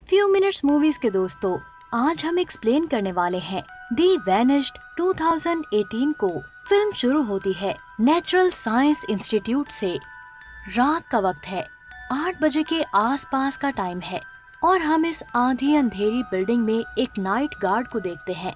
Few minutes movies के दोस्तों, आज हम एक्सप्लेन करने वाले हैं दी वैनिश्ड 2018 को। फिल्म शुरू होती है नेचुरल साइंस इंस्टीट्यूट से। रात का वक्त है, 8 बजे के आसपास का टाइम है और हम इस आधी अंधेरी बिल्डिंग में एक नाइट गार्ड को देखते हैं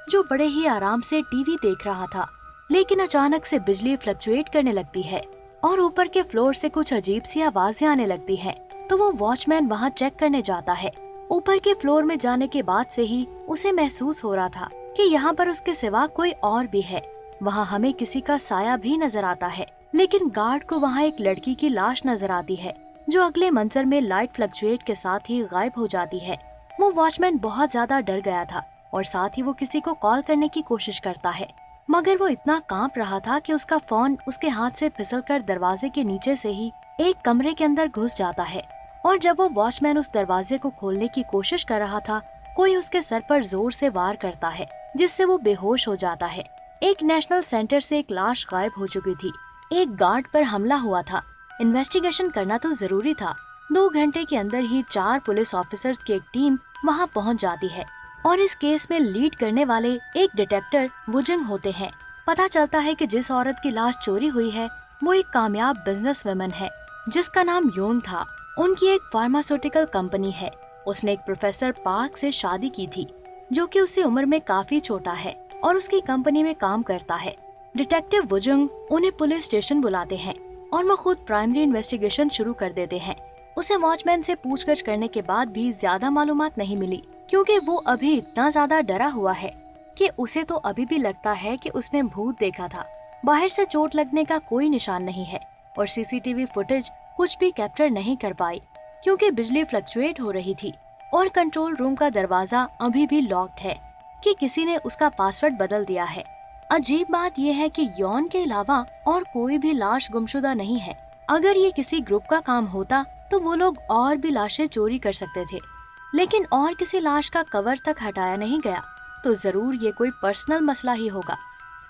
जो बड़े ही आराम से टीवी देख रहा था। लेकिन अचानक से बिजली फ्लक्चुएट करने लगती है और ऊपर के फ्लोर से कुछ अजीब सी आवाजें आने लगती हैं। तो वो वॉचमैन वहाँ चेक करने जाता है। ऊपर के फ्लोर में जाने के बाद से ही उसे महसूस हो रहा था कि यहाँ पर उसके सिवा कोई और भी है। वहाँ हमें किसी का साया भी नजर आता है, लेकिन गार्ड को वहाँ एक लड़की की लाश नजर आती है जो अगले मंजर में लाइट फ्लक्चुएट के साथ ही गायब हो जाती है। वो वॉचमैन बहुत ज्यादा डर गया था और साथ ही वो किसी को कॉल करने की कोशिश करता है, मगर वो इतना कांप रहा था कि उसका फोन उसके हाथ से फिसलकर दरवाजे के नीचे से ही एक कमरे के अंदर घुस जाता है। और जब वो वॉचमैन उस दरवाजे को खोलने की कोशिश कर रहा था, कोई उसके सर पर जोर से वार करता है जिससे वो बेहोश हो जाता है। एक नेशनल सेंटर से एक लाश गायब हो चुकी थी। एक गार्ड पर हमला हुआ था। इन्वेस्टिगेशन करना तो जरूरी था। 2 घंटे के अंदर ही 4 पुलिस ऑफिसर्स की एक टीम वहाँ पहुँच जाती है और इस केस में लीड करने वाले एक डिटेक्टिव वुजिंग होते हैं। पता चलता है कि जिस औरत की लाश चोरी हुई है वो एक कामयाब बिजनेस वुमन है जिसका नाम योंग था। उनकी एक फार्मास्यूटिकल कंपनी है। उसने एक प्रोफेसर पार्क से शादी की थी जो कि उससे उम्र में काफी छोटा है और उसकी कंपनी में काम करता है। डिटेक्टिव वुजिंग उन्हें पुलिस स्टेशन बुलाते हैं और वो खुद प्राइमरी इन्वेस्टिगेशन शुरू कर देते हैं। उसे वॉचमैन से पूछताछ करने के बाद भी ज्यादा मालूमात नहीं मिली क्योंकि वो अभी इतना ज्यादा डरा हुआ है कि उसे तो अभी भी लगता है कि उसने भूत देखा था। बाहर से चोट लगने का कोई निशान नहीं है और सीसीटीवी फुटेज कुछ भी कैप्चर नहीं कर पाई क्योंकि बिजली फ्लक्चुएट हो रही थी और कंट्रोल रूम का दरवाजा अभी भी लॉक्ड है कि किसी ने उसका पासवर्ड बदल दिया है। अजीब बात यह है कि यौन के अलावा और कोई भी लाश गुमशुदा नहीं है। अगर ये किसी ग्रुप का काम होता तो वो लोग और भी लाशें चोरी कर सकते थे, लेकिन और किसी लाश का कवर तक हटाया नहीं गया तो जरूर ये कोई पर्सनल मसला ही होगा।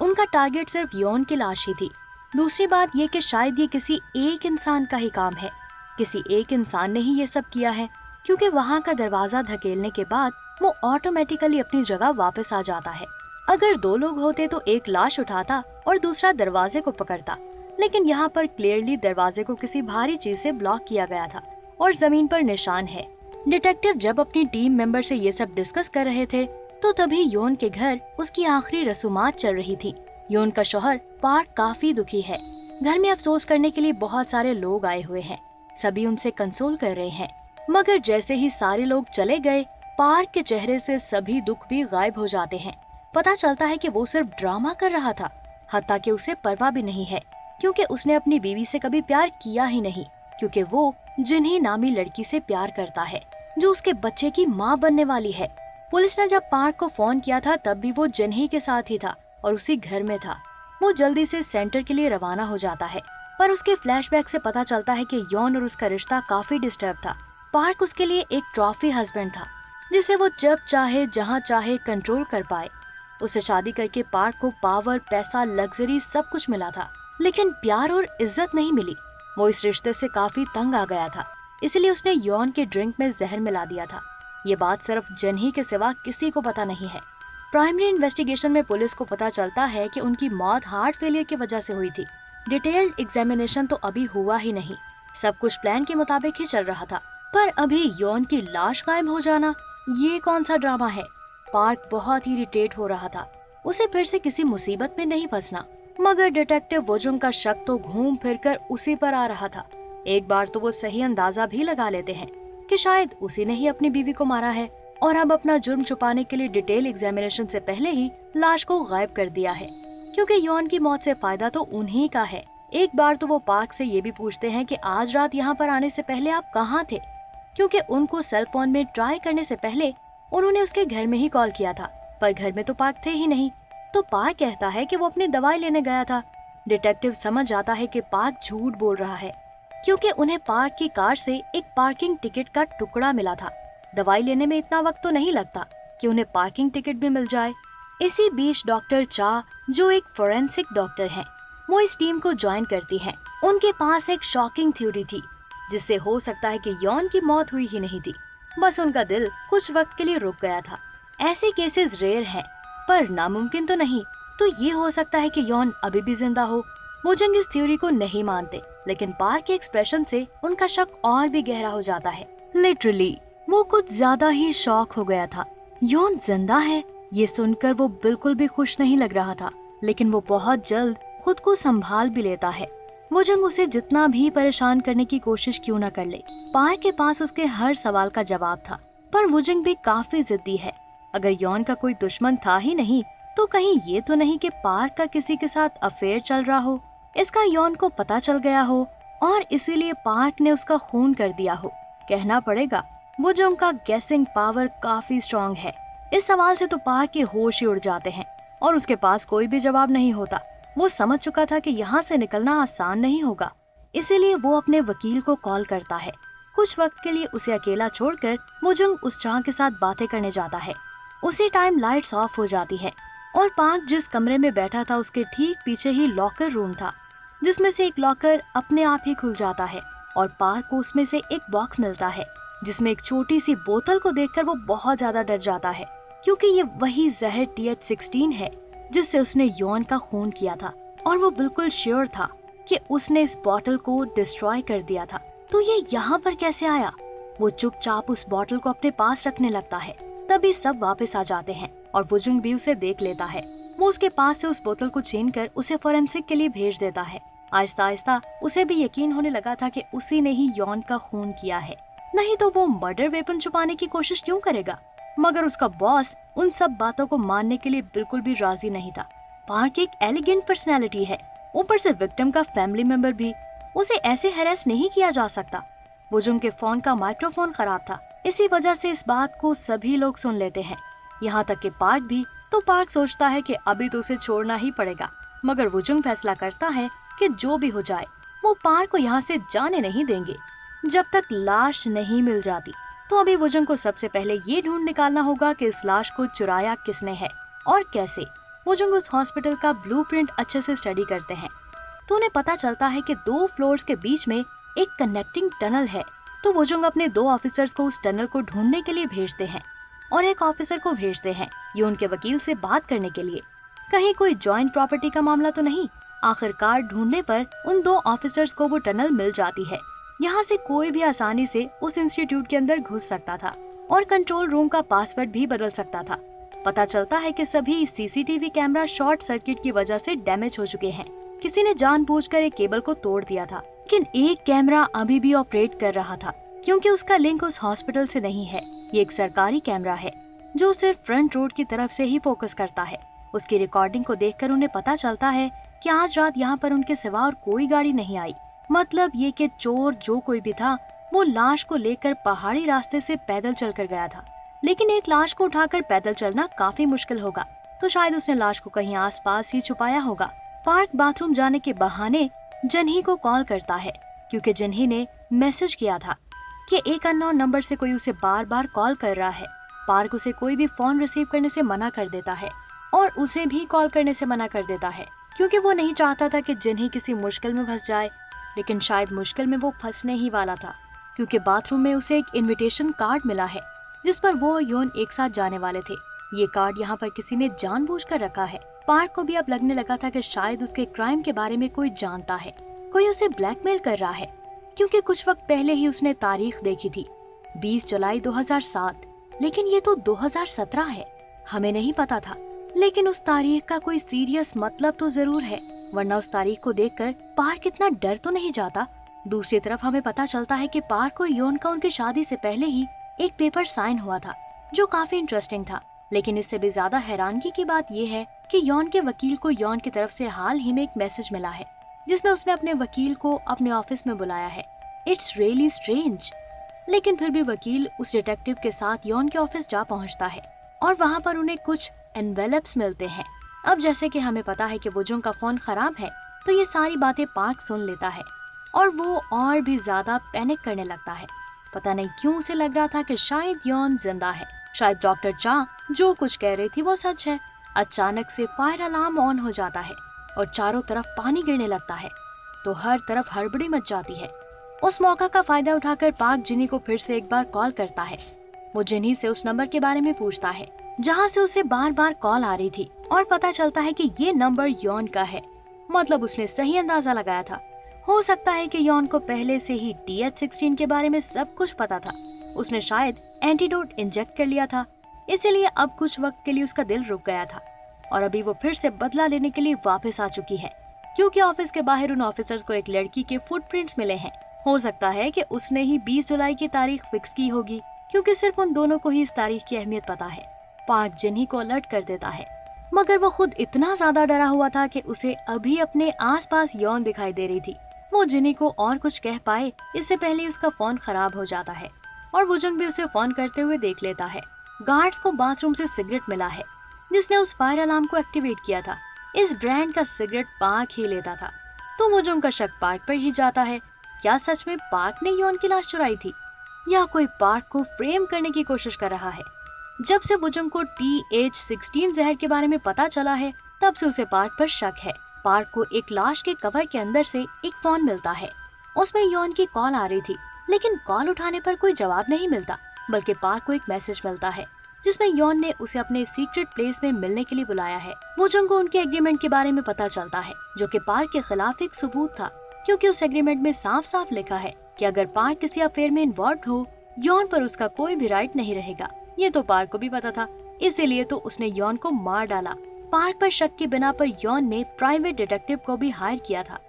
उनका टारगेट सिर्फ यौन की लाश ही थी। दूसरी बात ये कि शायद ये किसी एक इंसान का ही काम है। किसी एक इंसान ने ही ये सब किया है क्योंकि वहाँ का दरवाजा धकेलने के बाद वो ऑटोमेटिकली अपनी जगह वापस आ जाता है। अगर 2 लोग होते तो एक लाश उठाता और दूसरा दरवाजे को पकड़ता, लेकिन यहाँ पर क्लियरली दरवाजे को किसी भारी चीज से ब्लॉक किया गया था और जमीन पर निशान है। डिटेक्टिव जब अपनी टीम मेंबर से ये सब डिस्कस कर रहे थे तो तभी योन के घर उसकी आखिरी रसूमात चल रही थी। योन का शौहर पार्क काफी दुखी है। घर में अफसोस करने के लिए बहुत सारे लोग आए हुए हैं। सभी उनसे कंसोल कर रहे हैं, मगर जैसे ही सारे लोग चले गए पार्क के चेहरे से सभी दुख भी गायब हो जाते हैं। पता चलता है कि वो सिर्फ ड्रामा कर रहा था, हत्ता कि उसे परवाह भी नहीं है क्योंकि उसने अपनी बीवी से कभी प्यार किया ही नहीं, क्योंकि वो जिन्ही नामी लड़की से प्यार करता है जो उसके बच्चे की माँ बनने वाली है। पुलिस ने जब पार्क को फोन किया था तब भी वो जिन्ही के साथ ही था और उसी घर में था। वो जल्दी से सेंटर के लिए रवाना हो जाता है, पर उसके फ्लैशबैक से पता चलता है कि यौन और उसका रिश्ता काफी डिस्टर्ब था। पार्क उसके लिए एक ट्रॉफी हस्बैंड था जिसे वो जब चाहे जहाँ चाहे कंट्रोल कर पाए। उसे शादी करके पार्क को पावर, पैसा, लग्जरी सब कुछ मिला था, लेकिन प्यार और इज्जत नहीं मिली। वो इस रिश्ते से काफी तंग आ गया था, इसलिए उसने यौन के ड्रिंक में जहर मिला दिया था। ये बात सिर्फ जिन्ही के सिवा किसी को पता नहीं है। प्राइमरी इन्वेस्टिगेशन में पुलिस को पता चलता है कि उनकी मौत हार्ट फेलियर की वजह से हुई थी। डिटेल्ड एग्जामिनेशन तो अभी हुआ ही नहीं, सब कुछ प्लान के मुताबिक ही चल रहा था, पर अभी यौन की लाश गायब हो जाना, ये कौन सा ड्रामा है। पार्क बहुत ही इरिटेट हो रहा था, उसे फिर से किसी मुसीबत में नहीं फंसना, मगर डिटेक्टिव वुजिंग का शक तो घूम फिर कर उसी पर आ रहा था। एक बार तो वो सही अंदाजा भी लगा लेते हैं कि शायद उसी ने ही अपनी बीवी को मारा है और अब अपना जुर्म छुपाने के लिए डिटेल एग्जामिनेशन से पहले ही लाश को गायब कर दिया है, क्योंकि यौन की मौत से फायदा तो उन्हीं का है। एक बार तो वो पार्क से ये भी पूछते हैं कि आज रात यहाँ पर आने से पहले आप कहाँ थे, क्योंकि उनको सेल फोन में ट्राई करने से पहले उन्होंने उसके घर में ही कॉल किया था, पर घर में तो पार्क थे ही नहीं। तो पार्क कहता है कि वो अपनी दवाई लेने गया था। डिटेक्टिव समझ जाता है कि पार्क झूठ बोल रहा है, क्योंकि उन्हें पार्क की कार से एक पार्किंग टिकट का टुकड़ा मिला था। दवाई लेने में इतना वक्त तो नहीं लगता कि उन्हें पार्किंग टिकट भी मिल जाए। इसी बीच डॉक्टर चा, जो एक फोरेंसिक डॉक्टर हैं, वो इस टीम को ज्वाइन करती हैं। उनके पास एक शॉकिंग थ्योरी थी जिससे हो सकता है कि यौन की मौत हुई ही नहीं थी। बस उनका दिल कुछ वक्त के लिए रुक गया था। ऐसे केसेस रेयर हैं, पर नामुमकिन तो नहीं। तो ये हो सकता है कि यॉन अभी भी जिंदा हो। वुजंग इस थ्योरी को नहीं मानते, लेकिन पार्क के एक्सप्रेशन से उनका शक और भी गहरा हो जाता है। लिटरली वो कुछ ज्यादा ही शॉक हो गया था। यॉन जिंदा है, ये सुनकर वो बिल्कुल भी खुश नहीं लग रहा था, लेकिन वो बहुत जल्द खुद को संभाल भी लेता है। वुजंग उसे जितना भी परेशान करने की कोशिश क्यों न कर ले, पार्क के पास उसके हर सवाल का जवाब था। पर वुजंग भी काफी जिद्दी है। अगर यॉन का कोई दुश्मन था ही नहीं, तो कहीं ये तो नहीं कि पार्क का किसी के साथ अफेयर चल रहा हो, इसका यॉन को पता चल गया हो और इसीलिए पार्क ने उसका खून कर दिया हो। कहना पड़ेगा वुजंग का गेसिंग पावर काफी स्ट्रॉन्ग है। इस सवाल से तो पार्क के होश ही उड़ जाते हैं और उसके पास कोई भी जवाब नहीं होता। वो समझ चुका था कि यहाँ से निकलना आसान नहीं होगा, इसीलिए वो अपने वकील को कॉल करता है। कुछ वक्त के लिए उसे अकेला छोड़कर वुजंग उस चाह के साथ बातें करने जाता है। उसी टाइम लाइट्स ऑफ हो जाती है और पार्क जिस कमरे में बैठा था उसके ठीक पीछे ही लॉकर रूम था, जिसमें से एक लॉकर अपने आप ही खुल जाता है और पार्क को उसमें से एक बॉक्स मिलता है, जिसमें एक छोटी सी बोतल को देखकर वो बहुत ज्यादा डर जाता है, क्योंकि ये वही जहर TH16 है जिससे उसने यॉन का खून किया था। और वो बिल्कुल श्योर था कि उसने इस बोतल को डिस्ट्रॉय कर दिया था। तो ये यहाँ पर कैसे आया? वो चुपचाप उस बोतल को अपने पास रखने लगता है। तभी सब वापस आ जाते हैं और वुजंग भी उसे देख लेता है। वो उसके पास से उस बोतल को छीनकर उसे फोरेंसिक के लिए भेज देता है। आहिस्ता आहिस्ता उसे भी यकीन होने लगा था कि उसी ने ही यॉन का खून किया है, नहीं तो वो मर्डर वेपन छुपाने की कोशिश क्यों करेगा। मगर उसका बॉस उन सब बातों को मानने के लिए बिल्कुल भी राजी नहीं था। पार्क एक एलिगेंट पर्सनैलिटी है, ऊपर से विक्टिम का फैमिली मेंबर भी, उसे ऐसे हैरेस नहीं किया जा सकता। वुजंग के फोन का माइक्रोफोन खराब था, इसी वजह से इस बात को सभी लोग सुन लेते हैं, यहाँ तक कि पार्क भी। तो पार्क सोचता है कि अभी तो उसे छोड़ना ही पड़ेगा, मगर वुजंग फैसला करता है कि जो भी हो जाए वो पार्क को यहाँ से जाने नहीं देंगे जब तक लाश नहीं मिल जाती। तो अभी वुजंग को सबसे पहले ये ढूंढ निकालना होगा कि इस लाश को चुराया किसने है और कैसे। वुजंग उस हॉस्पिटल का ब्लूप्रिंट अच्छे से स्टडी करते हैं, तो उन्हें पता चलता है कि 2 फ्लोर्स के बीच में एक कनेक्टिंग टनल है। तो वुजंग अपने 2 ऑफिसर्स को उस टनल को ढूंढने के लिए भेजते हैं और एक ऑफिसर को भेजते हैं ये उनके वकील से बात करने के लिए, कहीं कोई जॉइंट प्रॉपर्टी का मामला तो नहीं। आखिरकार ढूंढने पर उन 2 ऑफिसर्स को वो टनल मिल जाती है। यहाँ से कोई भी आसानी से उस इंस्टीट्यूट के अंदर घुस सकता था और कंट्रोल रूम का पासवर्ड भी बदल सकता था। पता चलता है कि सभी CCTV कैमरा शॉर्ट सर्किट की वजह से डैमेज हो चुके हैं। किसी ने जानबूझकर एक केबल को तोड़ दिया था, लेकिन एक कैमरा अभी भी ऑपरेट कर रहा था, क्योंकि उसका लिंक उस हॉस्पिटल से नहीं है। ये एक सरकारी कैमरा है जो सिर्फ फ्रंट रोड की तरफ से ही फोकस करता है। उसकी रिकॉर्डिंग को देखकर उन्हें पता चलता है कि आज रात यहाँ पर उनके सिवा और कोई गाड़ी नहीं आई। मतलब ये कि चोर जो कोई भी था वो लाश को लेकर पहाड़ी रास्ते से पैदल चलकर गया था, लेकिन एक लाश को उठाकर पैदल चलना काफी मुश्किल होगा, तो शायद उसने लाश को कहीं आसपास ही छुपाया होगा। पार्क बाथरूम जाने के बहाने जन्ही को कॉल करता है, क्योंकि जन्ही ने मैसेज किया था कि एक अननोन नंबर से कोई उसे बार बार कॉल कर रहा है। पार्क उसे कोई भी फोन रिसीव करने से मना कर देता है और उसे भी कॉल करने से मना कर देता है, क्योंकि वो नहीं चाहता था कि जन्ही किसी मुश्किल में फंस जाए। लेकिन शायद मुश्किल में वो फंसने ही वाला था, क्योंकि बाथरूम में उसे एक इनविटेशन कार्ड मिला है जिस पर वो और यॉन एक साथ जाने वाले थे। ये कार्ड यहाँ पर किसी ने जानबूझकर रखा है। पार्क को भी अब लगने लगा था कि शायद उसके क्राइम के बारे में कोई जानता है, कोई उसे ब्लैकमेल कर रहा है, क्योंकि कुछ वक्त पहले ही उसने तारीख देखी थी 20 जुलाई 2007, लेकिन ये तो 2017 है। हमें नहीं पता था, लेकिन उस तारीख का कोई सीरियस मतलब तो जरूर है, वरना उस तारीख को देखकर पार्क इतना डर तो नहीं जाता। दूसरी तरफ हमें पता चलता है कि पार्क और यॉन का उनकी शादी से पहले ही एक पेपर साइन हुआ था, जो काफी इंटरेस्टिंग था। लेकिन इससे भी ज्यादा हैरानगी की बात यह है कि यॉन के वकील को यॉन की तरफ से हाल ही में एक मैसेज मिला है, जिसमें उसने अपने वकील को अपने ऑफिस में बुलाया है। It's really strange. लेकिन फिर भी वकील उस डिटेक्टिव के साथ यॉन के ऑफिस जा पहुंचता है और वहाँ पर उन्हें कुछ एनवेलप्स मिलते हैं। अब जैसे कि हमें पता है कि वुजंग का फोन खराब है, तो ये सारी बातें पार्क सुन लेता है और वो और भी ज्यादा पैनिक करने लगता है। पता नहीं क्यों उसे लग रहा था कि शायद यॉन जिंदा है, शायद डॉक्टर चा जो कुछ कह रही थी वो सच है। अचानक से फायर अलार्म ऑन हो जाता है और चारों तरफ पानी गिरने लगता है, तो हर तरफ हड़बड़ी मच जाती है। उस मौका का फायदा उठाकर पार्क जिनी को फिर से एक बार कॉल करता है वो जिन्ही से उस नंबर के बारे में पूछता है जहाँ से उसे बार बार कॉल आ रही थी और पता चलता है कि ये नंबर यॉन का है। मतलब उसने सही अंदाजा लगाया था। हो सकता है कि यॉन को पहले से ही TH16 के बारे में सब कुछ पता था। उसने शायद एंटीडोट इंजेक्ट कर लिया था, इसीलिए अब कुछ वक्त के लिए उसका दिल रुक गया था और अभी वो फिर से बदला लेने के लिए वापस आ चुकी है, क्योंकि ऑफिस के बाहर उन ऑफिसर्स को एक लड़की के फुटप्रिंट्स मिले हैं। हो सकता है कि उसने ही 20 जुलाई की तारीख फिक्स की होगी, क्योंकि सिर्फ उन दोनों को ही इस तारीख की अहमियत पता है। पार्क जिन्ही को अलर्ट कर देता है, मगर वो खुद इतना ज्यादा डरा हुआ था कि उसे अभी अपने आसपास यॉन दिखाई दे रही थी। वो जिन्ही को और कुछ कह पाए इससे पहले उसका फोन खराब हो जाता है और वुजंग भी उसे फोन करते हुए देख लेता है। गार्ड्स को बाथरूम से सिगरेट मिला है जिसने उस फायर अलार्म को एक्टिवेट किया था। इस ब्रांड का सिगरेट पार्क ही लेता था, तो वुजंग का शक पार्क पर ही जाता है। क्या सच में पार्क ने यॉन की लाश चुराई थी या कोई पार्क को फ्रेम करने की कोशिश कर रहा है? जब से वुजंग को TH16 जहर के बारे में पता चला है तब से उसे पार्क पर शक है। पार्क को एक लाश के कवर के अंदर से एक फोन मिलता है। उसमें यॉन की कॉल आ रही थी, लेकिन कॉल उठाने पर कोई जवाब नहीं मिलता, बल्कि पार्क को एक मैसेज मिलता है जिसमें यॉन ने उसे अपने सीक्रेट प्लेस में मिलने के लिए बुलाया है। वुजंग को उनके एग्रीमेंट के बारे में पता चलता है, जो कि पार्क के खिलाफ एक सबूत था, क्योंकि उस एग्रीमेंट में साफ साफ लिखा है कि अगर पार्क किसी अफेयर में इन्वॉल्व हो, यॉन पर उसका कोई भी राइट नहीं रहेगा। ये तो पार्क को भी पता था, इसीलिए तो उसने यॉन को मार डाला। पार्क पर शक के बिना पर यॉन ने प्राइवेट डिटेक्टिव को भी हायर किया था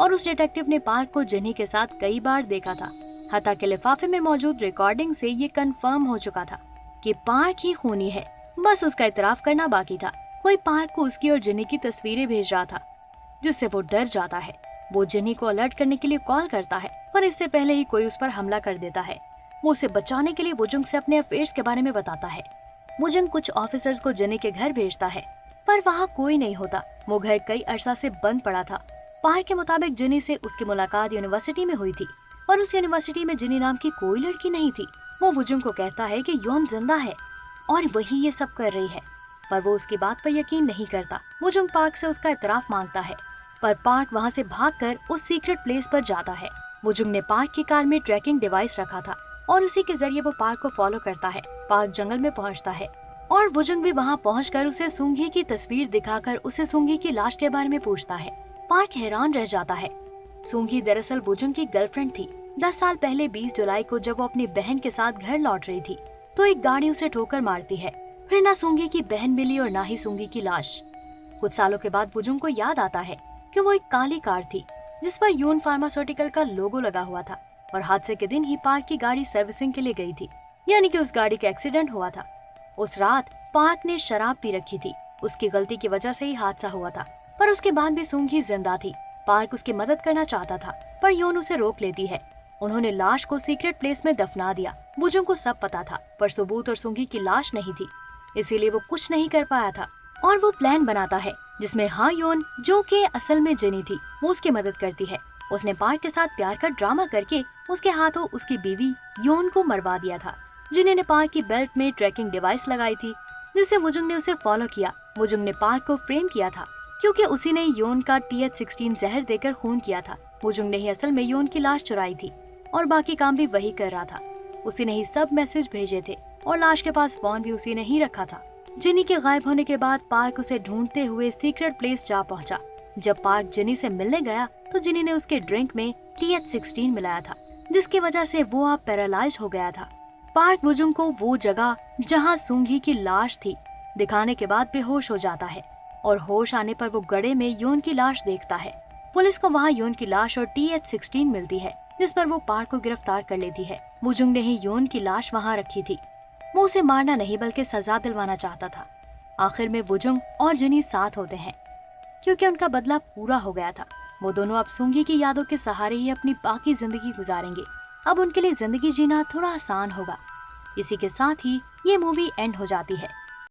और उस डिटेक्टिव ने पार्क को जिन्ही के साथ कई बार देखा था। हत्या के लिफाफे में मौजूद रिकॉर्डिंग से ये कंफर्म हो चुका था कि पार्क ही खूनी है, बस उसका इतराफ करना बाकी था। कोई पार्क को उसकी और जिन्ही की तस्वीरें भेज रहा था, जिससे वो डर जाता है। वो जिन्ही को अलर्ट करने के लिए कॉल करता है, पर इससे पहले ही कोई उस पर हमला कर देता है। वो उसे बचाने के लिए वुजंग से अपने अफेयर्स के बारे में बताता है। वुजंग कुछ ऑफिसर्स को जिन्ही के घर भेजता है, पर वहाँ कोई नहीं होता। वो घर कई अरसा से बंद पड़ा था। पार्क के मुताबिक जिन्ही से उसकी मुलाकात यूनिवर्सिटी में हुई थी, पर उस यूनिवर्सिटी में जिन्ही नाम की कोई लड़की नहीं थी। वो वुजंग को कहता है कि यॉन जिंदा है और वही ये सब कर रही है, पर वो उसकी बात पर यकीन नहीं करता। वुजंग पार्क से उसका इतराफ मांगता है, पर पार्क वहाँ से भागकर उस सीक्रेट प्लेस पर जाता है। वुजंग ने पार्क की कार में ट्रैकिंग डिवाइस रखा था और उसी के जरिए वो पार्क को फॉलो करता है। पार्क जंगल में पहुँचता है और वुजंग भी वहाँ पहुँचकर उसे सुंगी की तस्वीर दिखाकर उसे सुंगी की लाश के बारे में पूछता है। पार्क हैरान रह जाता है। सुंगी दरअसल वुजंग की गर्लफ्रेंड थी। 10 साल पहले 20 जुलाई को जब वो अपनी बहन के साथ घर लौट रही थी तो एक गाड़ी उसे ठोकर मारती है। फिर ना सुंगी की बहन मिली और ना ही सुंगी की लाश। कुछ सालों के बाद वुजंग को याद आता है कि वो एक काली कार थी जिस पर यून फार्मास्यूटिकल का लोगो लगा हुआ था और हादसे के दिन ही पार्क की गाड़ी सर्विसिंग के लिए गई थी, यानी कि उस गाड़ी का एक्सीडेंट हुआ था। उस रात पार्क ने शराब पी रखी थी। उसकी गलती की वजह से ही हादसा हुआ था, पर उसके बाद भी सुंगी जिंदा थी। पार्क उसकी मदद करना चाहता था, पर योन उसे रोक लेती है। उन्होंने लाश को सीक्रेट प्लेस में दफना दिया। वुजंग को सब पता था, पर सबूत और सुंगी की लाश नहीं थी, इसीलिए वो कुछ नहीं कर पाया था। और वो प्लान बनाता है जिसमें हा योन, जो कि असल में जिनी थी, वो उसकी मदद करती है। उसने पार्क के साथ प्यार का ड्रामा करके उसके हाथों उसकी बीवी योन को मरवा दिया था। जिनी ने पार्क की बेल्ट में ट्रैकिंग डिवाइस लगाई थी, जिससे वुजंग ने उसे फॉलो किया। वुजंग ने पार्क को फ्रेम किया था क्योंकि उसी ने योन का TH16 जहर देकर खून किया था। वुजंग ने ही असल में योन की लाश चुराई थी और बाकी काम भी वही कर रहा था। उसी ने ही सब मैसेज भेजे थे और लाश के पास फोन भी उसी ने ही रखा था। जिनी के गायब होने के बाद पार्क उसे ढूंढते हुए सीक्रेट प्लेस जा पहुंचा। जब पार्क जिनी से मिलने गया तो जिनी ने उसके ड्रिंक में TH16 मिलाया था, जिसकी वजह से वो अब पैरालाइज हो गया था। पार्क वुजंग को वो जगह जहाँ सुंगी की लाश थी दिखाने के बाद बेहोश हो जाता है और होश आने पर वो गड्ढे में योन की लाश देखता है। पुलिस को वहाँ योन की लाश और TH16 मिलती है, जिस पर वो पार्क को गिरफ्तार कर लेती है। वुजंग ने ही योन की लाश वहाँ रखी थी। वो उसे मारना नहीं बल्कि सजा दिलवाना चाहता था। आखिर में वुजंग और जिनी साथ होते हैं क्योंकि उनका बदला पूरा हो गया था। वो दोनों अब सुंगी की यादों के सहारे ही अपनी बाकी जिंदगी गुजारेंगे। अब उनके लिए जिंदगी जीना थोड़ा आसान होगा। इसी के साथ ही ये मूवी एंड हो जाती है।